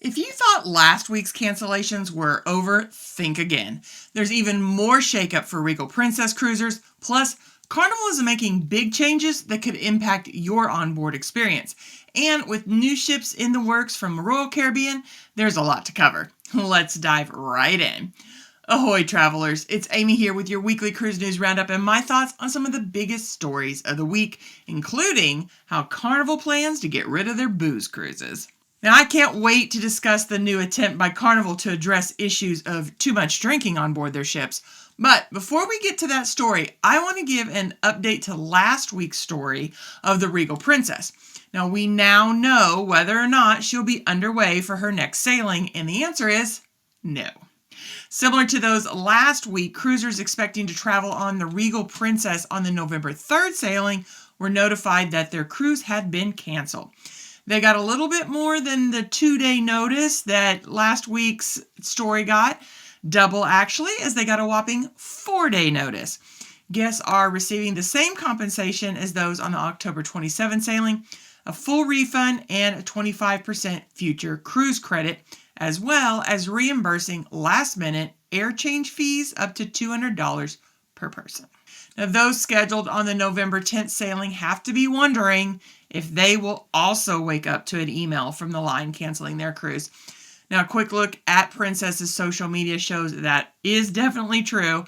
If you thought last week's cancellations were over, think again. There's even more shakeup for Regal Princess cruisers, plus Carnival is making big changes that could impact your onboard experience. And with new ships in the works from Royal Caribbean, there's a lot to cover. Let's dive right in. Ahoy travelers, it's Amy here with your weekly Cruise News Roundup and my thoughts on some of the biggest stories of the week, including how Carnival plans to get rid of their booze cruises. Now, I can't wait to discuss the new attempt by Carnival to address issues of too much drinking on board their ships. But before we get to that story, I want to give an update to last week's story of the Regal Princess. Now, we now know whether or not she'll be underway for her next sailing, and the answer is no. Similar to those last week, cruisers expecting to travel on the Regal Princess on the November 3rd sailing were notified that their cruise had been canceled. They got a little bit more than the 2-day notice that last week's story got. Double, actually, as they got a whopping 4-day notice. Guests are receiving the same compensation as those on the October 27 sailing, a full refund and a 25% future cruise credit, as well as reimbursing last-minute air change fees up to $200 per person. Now, those scheduled on the November 10th sailing have to be wondering if they will also wake up to an email from the line canceling their cruise. Now, a quick look at Princess's social media shows that is definitely true.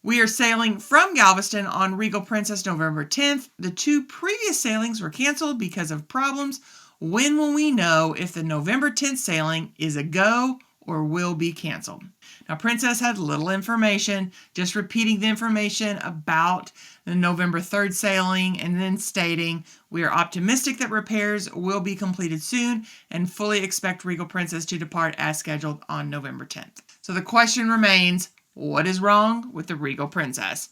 We are sailing from Galveston on Regal Princess November 10th. The 2 previous sailings were canceled because of problems. When will we know if the November 10th sailing is a go or will be canceled? Now, Princess had little information, just repeating the information about the November 3rd sailing and then stating, "We are optimistic that repairs will be completed soon and fully expect Regal Princess to depart as scheduled on November 10th. So the question remains, what is wrong with the Regal Princess?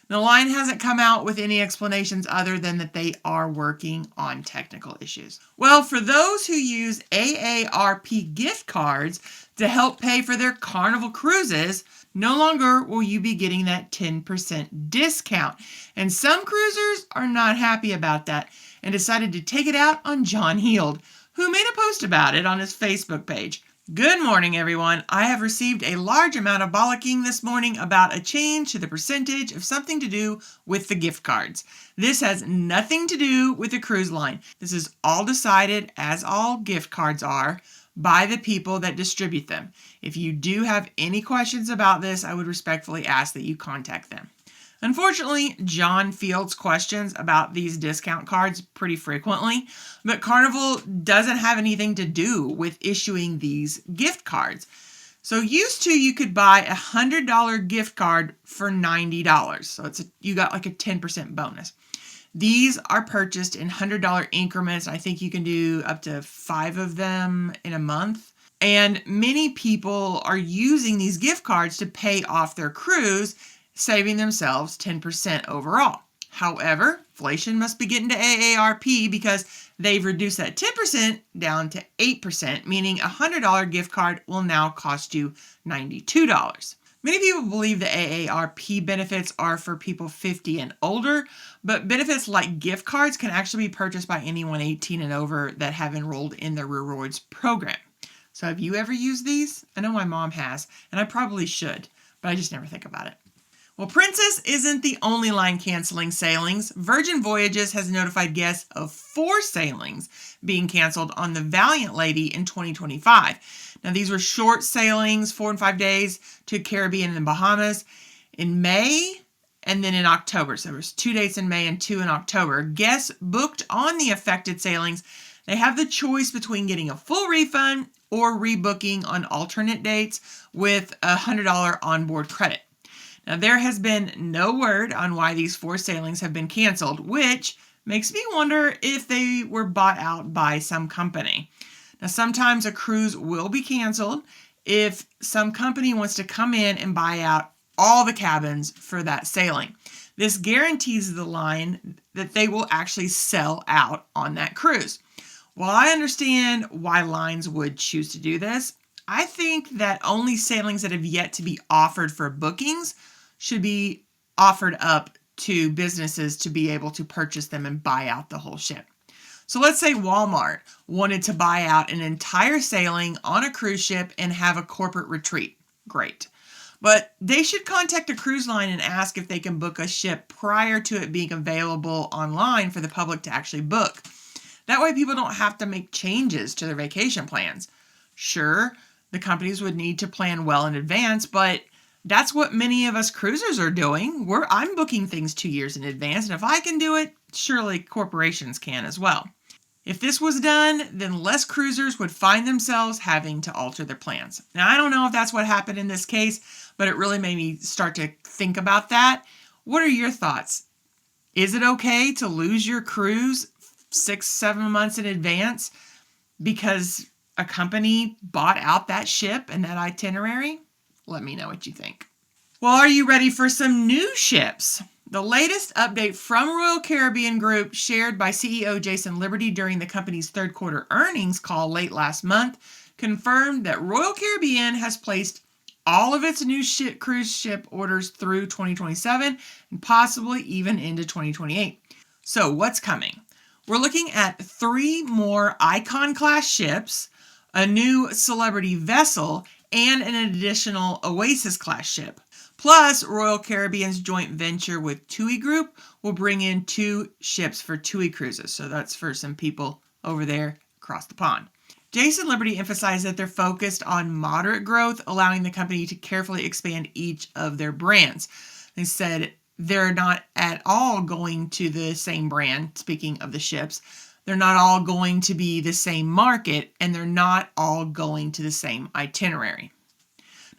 The line hasn't come out with any explanations other than that they are working on technical issues. Well, for those who use AARP gift cards to help pay for their Carnival cruises, no longer will you be getting that 10% discount. And some cruisers are not happy about that and decided to take it out on John Heald, who made a post about it on his Facebook page. Good morning, everyone. I have received a large amount of bollocking this morning about a change to the percentage of something to do with the gift cards. This has nothing to do with the cruise line. This is all decided, as all gift cards are, by the people that distribute them. If you do have any questions about this, I would respectfully ask that you contact them. Unfortunately, John fields questions about these discount cards pretty frequently, but Carnival doesn't have anything to do with issuing these gift cards. So used to, you could buy a $100 gift card for $90. So you got like a 10% bonus. These are purchased in $100 increments. I think you can do up to 5 of them in a month. And many people are using these gift cards to pay off their cruise, saving themselves 10% overall. However, inflation must be getting to AARP because they've reduced that 10% down to 8%, meaning a $100 gift card will now cost you $92. Many people believe the AARP benefits are for people 50 and older, but benefits like gift cards can actually be purchased by anyone 18 and over that have enrolled in the rewards program. So have you ever used these? I know my mom has, and I probably should, but I just never think about it. Well, Princess isn't the only line canceling sailings. Virgin Voyages has notified guests of 4 sailings being canceled on the Valiant Lady in 2025. Now, these were short sailings, 4 and 5 days to Caribbean and the Bahamas in May and then in October. So there was 2 dates in May and 2 in October. Guests booked on the affected sailings, they have the choice between getting a full refund or rebooking on alternate dates with a $100 onboard credit. Now, there has been no word on why these 4 sailings have been canceled, which makes me wonder if they were bought out by some company. Now, sometimes a cruise will be canceled if some company wants to come in and buy out all the cabins for that sailing. This guarantees the line that they will actually sell out on that cruise. While I understand why lines would choose to do this, I think that only sailings that have yet to be offered for bookings should be offered up to businesses to be able to purchase them and buy out the whole ship. So let's say Walmart wanted to buy out an entire sailing on a cruise ship and have a corporate retreat. Great. But they should contact a cruise line and ask if they can book a ship prior to it being available online for the public to actually book. That way people don't have to make changes to their vacation plans. Sure, the companies would need to plan well in advance, but that's what many of us cruisers are doing. I'm booking things 2 years in advance, and if I can do it, surely corporations can as well. If this was done, then less cruisers would find themselves having to alter their plans. Now, I don't know if that's what happened in this case, but it really made me start to think about that. What are your thoughts? Is it okay to lose your cruise 6-7 months in advance because a company bought out that ship and that itinerary? Let me know what you think. Well, are you ready for some new ships? The latest update from Royal Caribbean Group, shared by CEO Jason Liberty during the company's third quarter earnings call late last month, confirmed that Royal Caribbean has placed all of its new cruise ship orders through 2027 and possibly even into 2028. So what's coming? We're looking at 3 more Icon-class ships, a new Celebrity vessel, and an additional Oasis-class ship. Plus, Royal Caribbean's joint venture with TUI Group will bring in 2 ships for TUI cruises. So that's for some people over there across the pond. Jason Liberty emphasized that they're focused on moderate growth, allowing the company to carefully expand each of their brands. They said they're not at all going to the same brand, speaking of the ships. They're not all going to be the same market, and they're not all going to the same itinerary.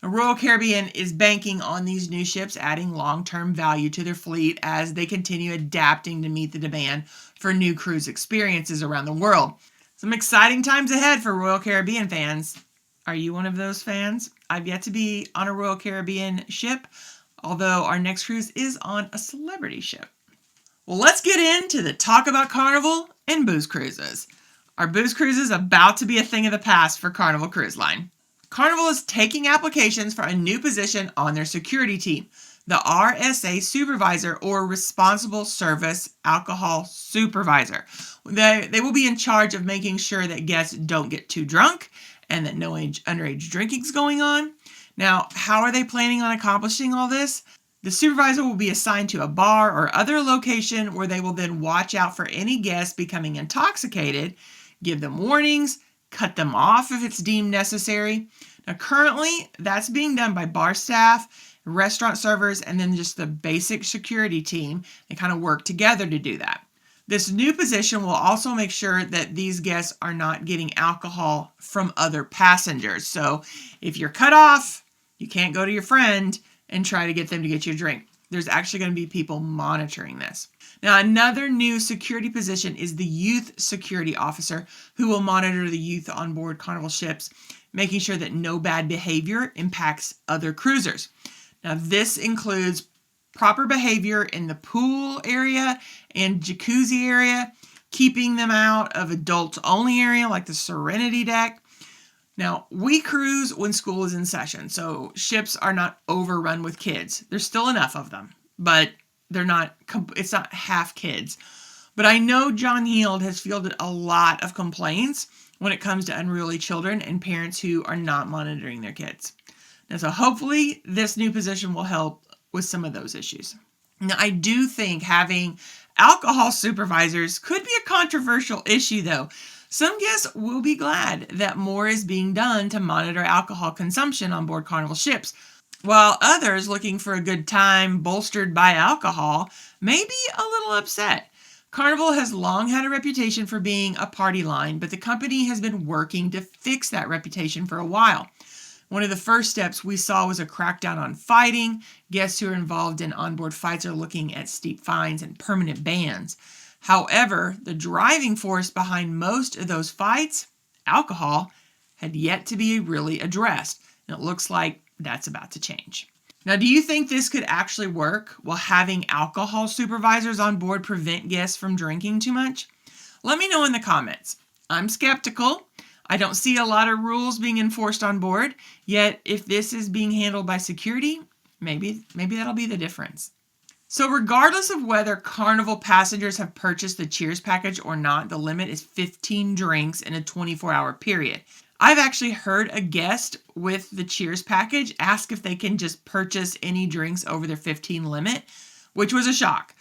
Now, Royal Caribbean is banking on these new ships adding long-term value to their fleet as they continue adapting to meet the demand for new cruise experiences around the world. Some exciting times ahead for Royal Caribbean fans. Are you one of those fans? I've yet to be on a Royal Caribbean ship, although our next cruise is on a celebrity ship. Well, let's get into the talk about Carnival and booze cruises. Are booze cruises about to be a thing of the past for Carnival Cruise Line? Carnival is taking applications for a new position on their security team, the RSA Supervisor, or Responsible Service Alcohol Supervisor. They will be in charge of making sure that guests don't get too drunk and that no underage drinking is going on. Now, how are they planning on accomplishing all this? The supervisor will be assigned to a bar or other location where they will then watch out for any guests becoming intoxicated, give them warnings, cut them off if it's deemed necessary. Now, currently, that's being done by bar staff, restaurant servers, and then just the basic security team. They kind of work together to do that. This new position will also make sure that these guests are not getting alcohol from other passengers. So if you're cut off, you can't go to your friend and try to get them to get you a drink. There's actually going to be people monitoring this. Now, another new security position is the Youth Security Officer, who will monitor the youth on board Carnival ships, making sure that no bad behavior impacts other cruisers. Now, this includes proper behavior in the pool area and jacuzzi area, keeping them out of adults-only area like the Serenity deck. Now, we cruise when school is in session, so ships are not overrun with kids. There's still enough of them, but it's not half kids. But I know John Heald has fielded a lot of complaints when it comes to unruly children and parents who are not monitoring their kids. Now, so hopefully this new position will help with some of those issues. Now, I do think having alcohol supervisors could be a controversial issue, though. Some guests will be glad that more is being done to monitor alcohol consumption on board Carnival ships, while others looking for a good time bolstered by alcohol may be a little upset. Carnival has long had a reputation for being a party line, but the company has been working to fix that reputation for a while. One of the first steps we saw was a crackdown on fighting. Guests who are involved in onboard fights are looking at steep fines and permanent bans. However, the driving force behind most of those fights, alcohol, had yet to be really addressed. And it looks like that's about to change. Now, do you think this could actually work? Will having alcohol supervisors on board prevent guests from drinking too much? Let me know in the comments. I'm skeptical. I don't see a lot of rules being enforced on board, yet if this is being handled by security, maybe that'll be the difference. So regardless of whether Carnival passengers have purchased the Cheers package or not, the limit is 15 drinks in a 24-hour period. I've actually heard a guest with the Cheers package ask if they can just purchase any drinks over their 15 limit, which was a shock.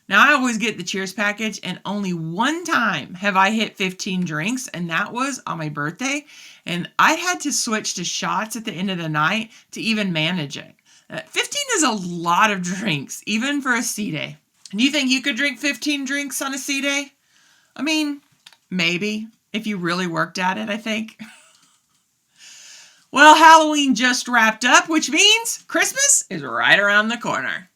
Now, I always get the Cheers package, and only one time have I hit 15 drinks, and that was on my birthday, and I had to switch to shots at the end of the night to even manage it. 15 is a lot of drinks, even for a sea day. Do you think you could drink 15 drinks on a sea day? I mean, maybe, if you really worked at it, I think. Well, Halloween just wrapped up, which means Christmas is right around the corner.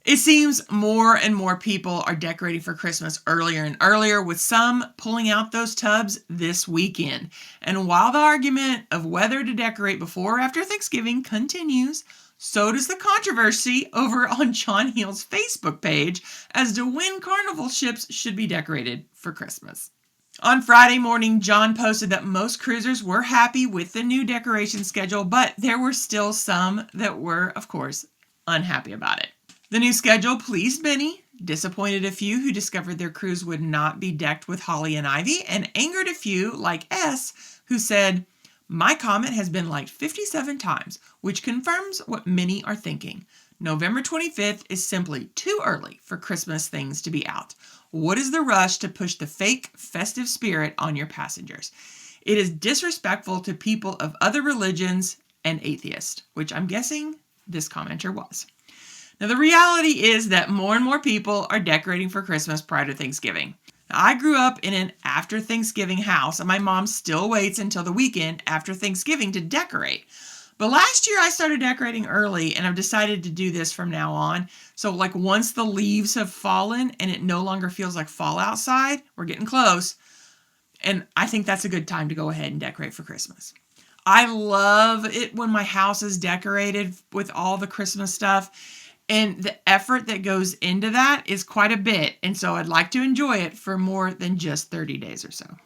It seems more and more people are decorating for Christmas earlier and earlier, with some pulling out those tubs this weekend. And while the argument of whether to decorate before or after Thanksgiving continues, so does the controversy over on John Heal's Facebook page as to when Carnival ships should be decorated for Christmas. On Friday morning, John posted that most cruisers were happy with the new decoration schedule, but there were still some that were, of course, unhappy about it. The new schedule pleased many, disappointed a few who discovered their cruise would not be decked with holly and ivy, and angered a few, like S, who said, "My comment has been liked 57 times, which confirms what many are thinking. November 25th is simply too early for Christmas things to be out. What is the rush to push the fake festive spirit on your passengers? It is disrespectful to people of other religions and atheists," which I'm guessing this commenter was. Now, the reality is that more and more people are decorating for Christmas prior to Thanksgiving. Now, I grew up in an after Thanksgiving house, and my mom still waits until the weekend after Thanksgiving to decorate. But last year I started decorating early, and I've decided to do this from now on. So like once the leaves have fallen and it no longer feels like fall outside, we're getting close. And I think that's a good time to go ahead and decorate for Christmas. I love it when my house is decorated with all the Christmas stuff. And the effort that goes into that is quite a bit. And so I'd like to enjoy it for more than just 30 days or so.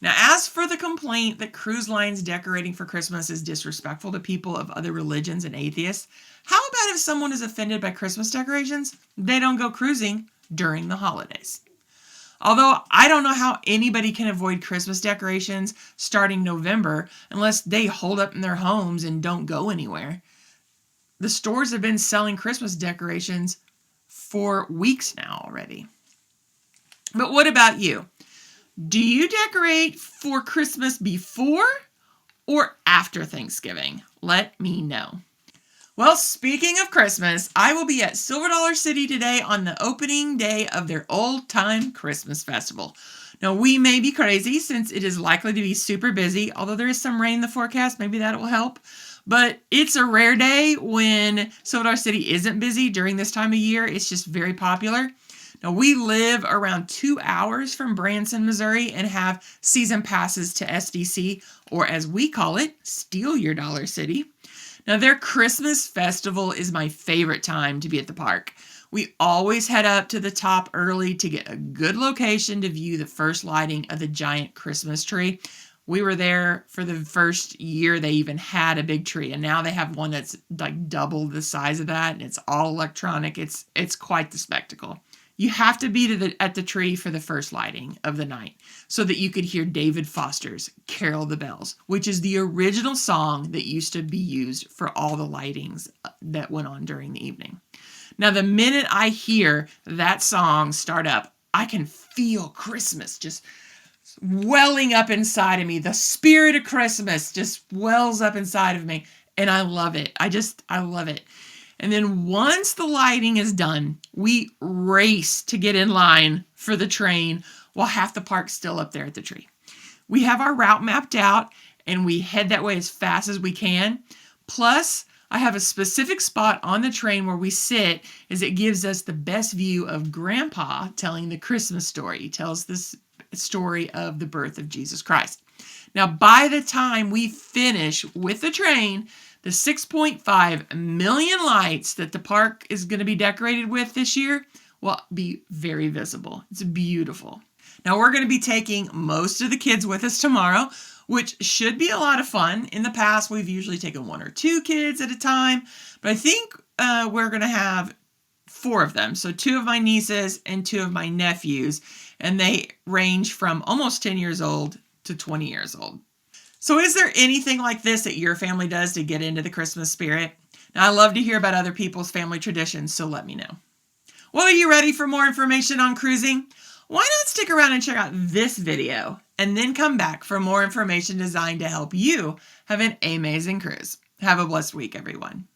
Now, as for the complaint that cruise lines decorating for Christmas is disrespectful to people of other religions and atheists, how about if someone is offended by Christmas decorations, they don't go cruising during the holidays? Although I don't know how anybody can avoid Christmas decorations starting November unless they hold up in their homes and don't go anywhere. The stores have been selling Christmas decorations for weeks now already. But what about you? Do you decorate for Christmas before or after Thanksgiving? Let me know. Well, speaking of Christmas, I will be at Silver Dollar City today on the opening day of their old-time Christmas festival. Now, we may be crazy since it is likely to be super busy, although there is some rain in the forecast. Maybe that will help. But it's a rare day when Silver Dollar City isn't busy during this time of year. It's just very popular. Now, we live around 2 hours from Branson, Missouri, and have season passes to SDC, or as we call it, Steal Your Dollar City. Now, their Christmas festival is my favorite time to be at the park. We always head up to the top early to get a good location to view the first lighting of the giant Christmas tree. We were there for the first year they even had a big tree, and now they have one that's like double the size of that, and it's all electronic. It's quite the spectacle. You have to be at the tree for the first lighting of the night so that you could hear David Foster's Carol the Bells, which is the original song that used to be used for all the lightings that went on during the evening. Now, the minute I hear that song start up, I can feel Christmas just welling up inside of me. The spirit of Christmas just wells up inside of me, and I love it. I love it. And then once the lighting is done, we race to get in line for the train while half the park's still up there at the tree. We have our route mapped out, and we head that way as fast as we can. Plus, I have a specific spot on the train where we sit, as it gives us the best view of Grandpa telling the Christmas story. He tells this story of the birth of Jesus Christ. Now, by the time we finish with the train, the 6.5 million lights that the park is going to be decorated with this year will be very visible. It's beautiful. Now we're going to be taking most of the kids with us tomorrow, which should be a lot of fun. In the past, we've usually taken 1 or 2 kids at a time, but I think we're going to have 4 of them. So 2 of my nieces and 2 of my nephews, and they range from almost 10 years old to 20 years old. So is there anything like this that your family does to get into the Christmas spirit? Now, I love to hear about other people's family traditions, so let me know. Well, are you ready for more information on cruising? Why not stick around and check out this video and then come back for more information designed to help you have an amazing cruise. Have a blessed week, everyone.